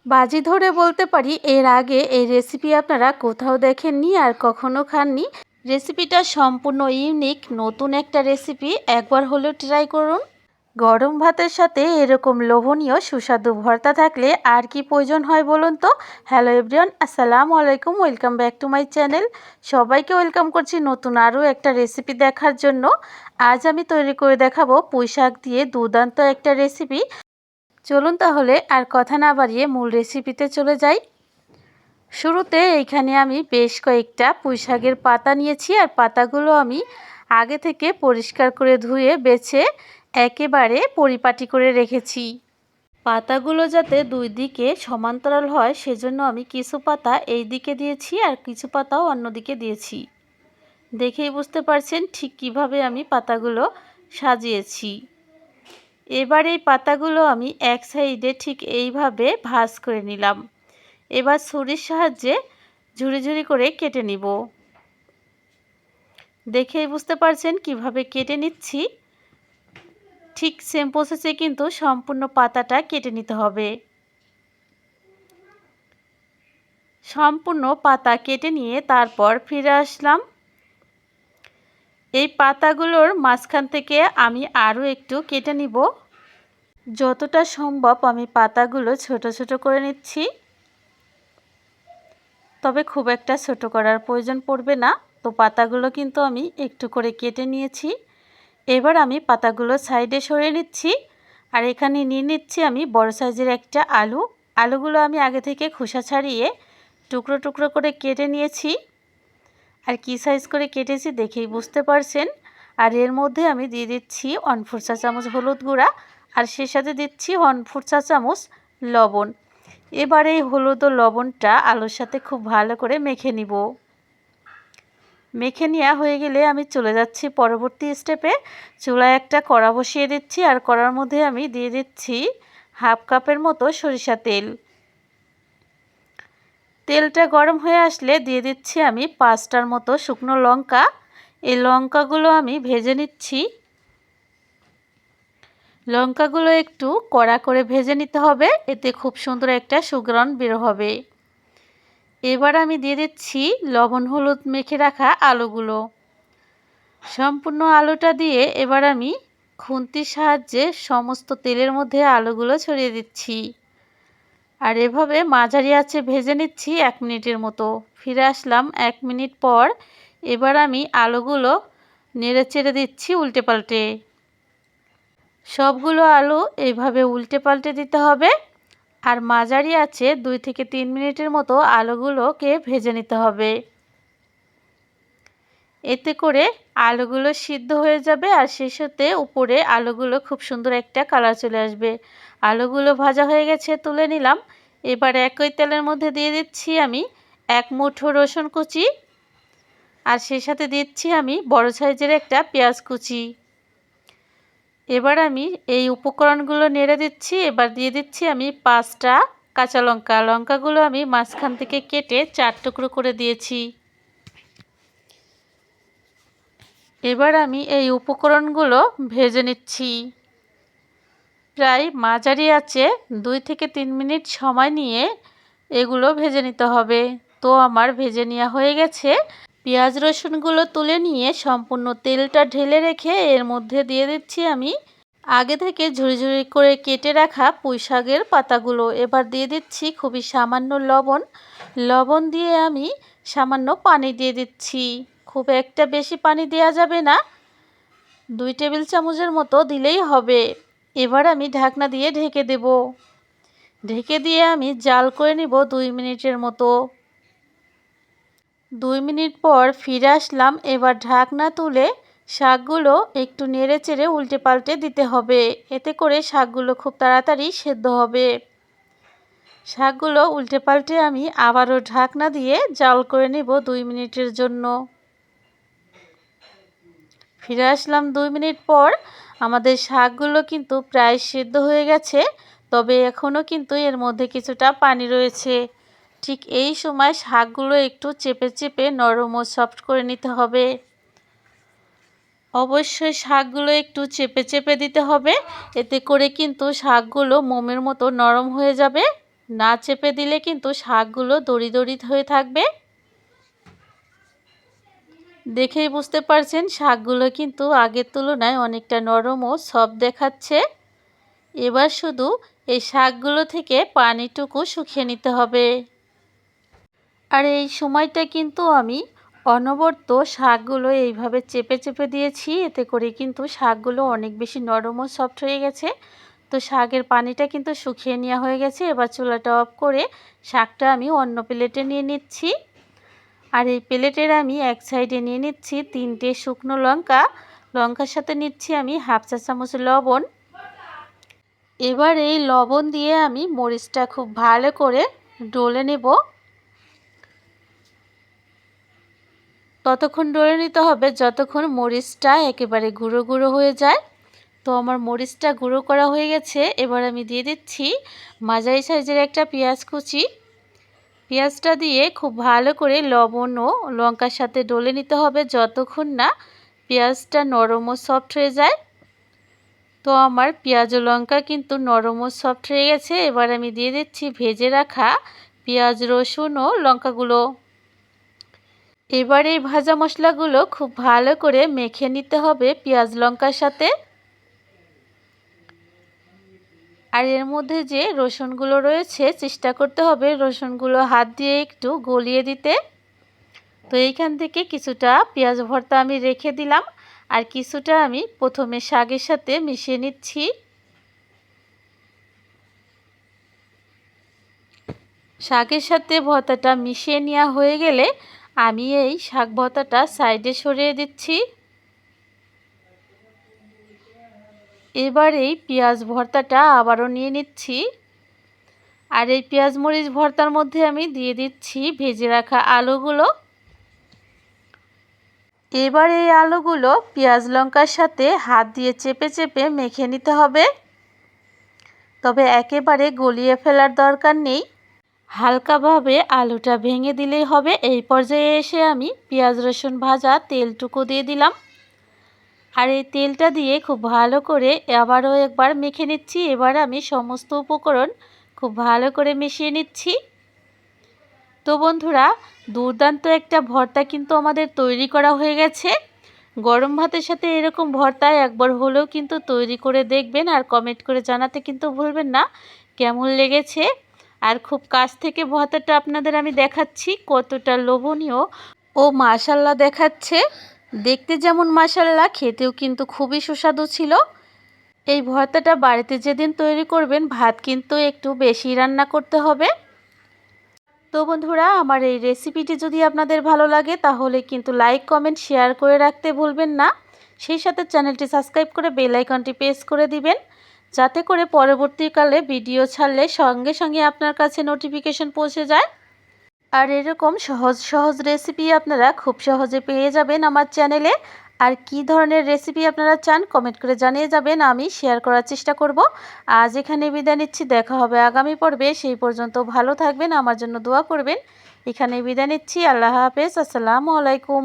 বাজি ধরে বলতে পারি এর আগে এই রেসিপি আপনারা কোথাও দেখেননি আর কখনো খাননি। রেসিপিটা সম্পূর্ণ ইউনিক, নতুন একটা রেসিপি। একবার হলেও ট্রাই করুন। গরম ভাতের সাথে এরকম লোভনীয় সুস্বাদু ভর্তা থাকলে আর কি প্রয়োজন হয় বলুন তো। হ্যালো এভরিওয়ান, আসসালামু আলাইকুম, welcome back to my channel. সবাইকে ওয়েলকাম করছি নতুন আরও একটা রেসিপি দেখার জন্য। আজ আমি তৈরি করে দেখাবো পুঁই শাক দিয়ে দুর্দান্ত একটা রেসিপি। চলুন তাহলে আর কথা না বাড়িয়ে মূল রেসিপিতে চলে যাই। শুরুতে এইখানে আমি বেশ কয়েকটা পুঁই শাকের পাতা নিয়েছি, আর পাতাগুলো আমি আগে থেকে পরিষ্কার করে ধুয়ে বেছে একেবারে পরিপাটি করে রেখেছি। পাতাগুলো যাতে দুই দিকে সমান্তরাল হয় সেজন্য আমি কিছু পাতা এই দিকে দিয়েছি আর কিছু পাতাও অন্য দিকে দিয়েছি। দেখেই বুঝতে পারছেন ঠিক কিভাবে আমি পাতাগুলো সাজিয়েছি। এবার এই পাতাগুলো আমি এক সাইডে ঠিক এইভাবে ভাঁজ করে নিলাম। এবার ছুরির সাহায্যে ঝুরি ঝুরি করে কেটে নিব। দেখেই বুঝতে পারছেন কিভাবে কেটে নিচ্ছি। ঠিক সেম প্রসেসে কিন্তু সম্পূর্ণ পাতাটা কেটে নিতে হবে। সম্পূর্ণ পাতা কেটে নিয়ে তারপর ফিরে আসলাম। এই পাতাগুলোর মাঝখান থেকে আমি আরও একটু কেটে নিব। যতটা সম্ভব আমি পাতাগুলো ছোট ছোট করে নিচ্ছি, তবে খুব একটা ছোট করার প্রয়োজন পড়বে না। তো পাতাগুলো কিন্তু আমি একটু করে কেটে নিয়েছি। এবার আমি পাতাগুলো সাইডে সরিয়ে নিচ্ছি। আর এখানে নিয়ে নিচ্ছি আমি বড় সাইজের একটা আলু। আলুগুলো আমি আগে থেকে খোসা ছাড়িয়ে টুকরো টুকরো করে কেটে নিয়েছি। আর কি সাইজ করে কেটেছি দেখেই বুঝতে পারছেন। আর এর মধ্যে আমি দিয়ে দিচ্ছি 1/4 চা চামচ হলুদ গুঁড়া, আর সে সাথে দিচ্ছি 1/4 চা চামচ লবণ। এবার এই হলুদ ও লবণটা আলুর সাথে খুব ভালো করে মেখে নিব। মেখে নেওয়া হয়ে গেলে আমি চলে যাচ্ছি পরবর্তী স্টেপে। চুলায় একটা কড়া বসিয়ে দিচ্ছি, আর কড়ার মধ্যে আমি দিয়ে দিচ্ছি 1/2 কাপের মতো সরিষা তেল। তেলটা গরম হয়ে আসলে দিয়ে দিচ্ছি আমি 5টার মতো শুকনো লঙ্কা। এই লঙ্কাগুলো আমি ভেজে নিচ্ছি। লঙ্কাগুলো একটু কড়া করে ভেজে নিতে হবে, এতে খুব সুন্দর একটা সুঘ্রাণ বের হবে। এবার আমি দিয়ে দিচ্ছি লবণ হলুদ মেখে রাখা আলুগুলো। সম্পূর্ণ আলুটা দিয়ে এবার আমি খুন্তির সাহায্যে সমস্ত তেলের মধ্যে আলুগুলো ছড়িয়ে দিচ্ছি। আর এভাবে মাঝারি আঁচে ভেজে নিচ্ছি 1 মিনিটের মতো। ফিরে আসলাম 1 মিনিট পর। এবার আমি আলুগুলো নেড়ে চেড়ে দিচ্ছি উল্টে পাল্টে। সবগুলো আলু এইভাবে উল্টে পাল্টে দিতে হবে। আর মাঝারি আঁচে 2 থেকে 3 মিনিটের মতো আলুগুলোকে ভেজে নিতে হবে। এতে করে আলুগুলো সিদ্ধ হয়ে যাবে, আর সেই সাথে উপরে আলুগুলো খুব সুন্দর একটা কালার চলে আসবে। আলুগুলো ভাজা হয়ে গেছে, তুলে নিলাম। এবার একই তেলের মধ্যে দিয়ে দিচ্ছি আমি 1 মুঠো রসুন কুচি, আর সেই সাথে দিচ্ছি আমি বড় সাইজের একটা পেঁয়াজ কুচি। এবার আমি এই উপকরণগুলো নেড়ে দিচ্ছি। এবার দিয়ে দিচ্ছি আমি 5টা কাঁচা লঙ্কা। লঙ্কাগুলো আমি মাঝখান থেকে কেটে 4 টুকরো করে দিয়েছি। এবার আমি এই উপকরণগুলো ভেজে নিচ্ছি। প্রায় মাঝারি আঁচে 2 থেকে 3 মিনিট সময় নিয়ে এগুলো ভেজে নিতে হবে। তো আমার ভেজে নেওয়া হয়ে গেছে। পেঁয়াজ রসুনগুলো তুলে নিয়ে সম্পূর্ণ তেলটা ঢেলে রেখে এর মধ্যে দিয়ে দিচ্ছি আমি আগে থেকে ঝুরি ঝুরি করে কেটে রাখা পুঁই শাকের পাতাগুলো। এবার দিয়ে দিচ্ছি খুবই সামান্য লবণ। লবণ দিয়ে আমি সামান্য পানি দিয়ে দিচ্ছি। খুব একটা বেশি পানি দেওয়া যাবে না, 2 টেবিল চামচের মতো দিলেই হবে। এবার আমি ঢাকনা দিয়ে ঢেকে দেব। ঢেকে দিয়ে আমি জাল করে নিব 2 মিনিটের মতো। 2 মিনিট পর ফিরে আসলাম। এবার ঢাকনা তুলে শাকগুলো একটু নেড়ে চেড়ে উল্টে পাল্টে দিতে হবে, এতে করে শাকগুলো খুব তাড়াতাড়ি সেদ্ধ হবে। শাকগুলো উল্টে পাল্টে আমি আবারও ঢাকনা দিয়ে জাল করে নেব 2 মিনিটের জন্য। ফিরে আসলাম 2 মিনিট পর। আমাদের শাকগুলো কিন্তু প্রায় সেদ্ধ হয়ে গেছে, তবে এখনও কিন্তু এর মধ্যে কিছুটা পানি রয়েছে। ঠিক এই সময় শাকগুলো একটু চেপে চেপে নরম ও সফট করে নিতে হবে। অবশ্যই শাকগুলো একটু চেপে চেপে দিতে হবে, এতে করে কিন্তু শাকগুলো মোমের মতো নরম হয়ে যাবে। না চেপে দিলে কিন্তু শাকগুলো দড়ি দড়ি হয়ে থাকবে। দেখেই বুঝতে পারছেন শাকগুলো কিন্তু আগের তুলনায় অনেকটা নরম ও সফট দেখাচ্ছে। এবার শুধু এই শাকগুলো থেকে পানিটুকু শুকিয়ে নিতে হবে। আর এই সময়টা কিন্তু আমি অনবরত শাকগুলো এইভাবে চেপে চেপে দিয়েছি, এতে করে কিন্তু শাকগুলো অনেক বেশি নরম ও সফট হয়ে গেছে। তো শাকের পানিটা কিন্তু শুকিয়ে নেওয়া হয়ে গেছে। এবার চুলাটা অফ করে শাকটা আমি অন্য প্লেটে নিয়ে নিচ্ছি। আর এই প্লেটের আমি এক সাইডে নিয়ে নিচ্ছি 3টে শুকনো লঙ্কা। লঙ্কার সাথে নিচ্ছি আমি হাফ চা চামচ লবণ। এবার এই লবণ দিয়ে আমি মরিচটা খুব ভালো করে ডলে নেব। ততক্ষণ ডলে নিতে হবে যতক্ষণ মরিচটা একেবারে গুঁড়ো গুঁড়ো হয়ে যায়। তো আমার মরিচটা গুঁড়ো করা হয়ে গেছে। এবার আমি দিয়ে দিচ্ছি মাঝারি সাইজের একটা পেঁয়াজ কুচি। পেঁয়াজটা দিয়ে খুব ভালো করে লবণ ও লঙ্কার সাথে ডলে নিতে হবে যতক্ষণ না পেঁয়াজটা নরম ও সফট হয়ে যায়। তো আমার পেঁয়াজ ও লঙ্কা কিন্তু নরম ও সফট হয়ে গেছে। এবার আমি দিয়ে দিচ্ছি ভেজে রাখা পেঁয়াজ, রসুন ও লঙ্কাগুলো। এবার এই ভাজা মশলাগুলো খুব ভালো করে মেখে নিতে হবে পেঁয়াজ লঙ্কার সাথে। আর এর মধ্যে যে রসুনগুলো রয়েছে চেষ্টা করতে হবে রসুনগুলো হাত দিয়ে একটু গলিয়ে দিতে। তো এইখান থেকে কিছুটা পেঁয়াজ ভর্তা আমি রেখে দিলাম, আর কিছুটা আমি প্রথমে শাকের সাথে মিশিয়ে নিচ্ছি। শাকের সাথে ভর্তাটা মিশিয়ে নেওয়া হয়ে গেলে আমি এই শাক ভর্তাটা সাইডে সরিয়ে দিচ্ছি। এবার এই পেঁয়াজ ভর্তাটা আবারও নিয়ে নিচ্ছি। আর এই পেঁয়াজ মরিচ ভর্তার মধ্যে আমি দিয়ে দিচ্ছি ভেজে রাখা আলুগুলো। এবার এই আলুগুলো পেঁয়াজ লঙ্কার সাথে হাত দিয়ে চেপে চেপে মেখে নিতে হবে। তবে একেবারে গলিয়ে ফেলার দরকার নেই, হালকাভাবে আলুটা ভেঙে দিলেই হবে। এই পর্যায়ে এসে আমি পেঁয়াজ রসুন ভাজা তেলটুকু দিয়ে দিলাম। আর এই তেলটা দিয়ে খুব ভালো করে আবারও একবার মেখে নিচ্ছি। এবার আমি সমস্ত উপকরণ খুব ভালো করে মিশিয়ে নিচ্ছি। তো বন্ধুরা, দুর্দান্ত একটা ভর্তা কিন্তু আমাদের তৈরি করা হয়ে গেছে। গরম ভাতের সাথে এরকম ভর্তা একবার হলেও কিন্তু তৈরি করে দেখবেন, আর কমেন্ট করে জানাতে কিন্তু ভুলবেন না কেমন লেগেছে। আর খুব কাছ থেকে ভর্তাটা আপনাদের আমি দেখাচ্ছি কতটা লোভনীয় ও মাশাল্লাহ দেখাচ্ছে। দেখতে যেমন মাশাল্লাহ, খেতেও কিন্তু খুবই সুস্বাদু ছিল। এই ভর্তাটা বাড়িতে যেদিন তৈরি করবেন ভাত কিন্তু একটু বেশি রান্না করতে হবে। তো বন্ধুরা, আমার এই রেসিপিটি যদি আপনাদের ভালো লাগে তাহলে কিন্তু লাইক, কমেন্ট, শেয়ার করে রাখতে ভুলবেন না। সেই সাথে চ্যানেলটি সাবস্ক্রাইব করে বেল আইকনটি প্রেস করে দিবেন, যাতে করে পরবর্তীকালে ভিডিও ছাড়লে সঙ্গে সঙ্গে আপনার কাছে নোটিফিকেশন পৌঁছে যায়। আর এরকম সহজ সহজ রেসিপি আপনারা খুব সহজে পেয়ে যাবেন আমার চ্যানেলে। আর কি ধরনের রেসিপি আপনারা চান কমেন্ট করে জানিয়ে যাবেন, আমি শেয়ার করার চেষ্টা করব। আজ এখানে বিদায় নিচ্ছি, দেখা হবে আগামী পর্বে। সেই পর্যন্ত ভালো থাকবেন, আমার জন্য দোয়া করবেন। এখানে বিদায় নিচ্ছি, আল্লাহ হাফেজ, আসসালামু আলাইকুম।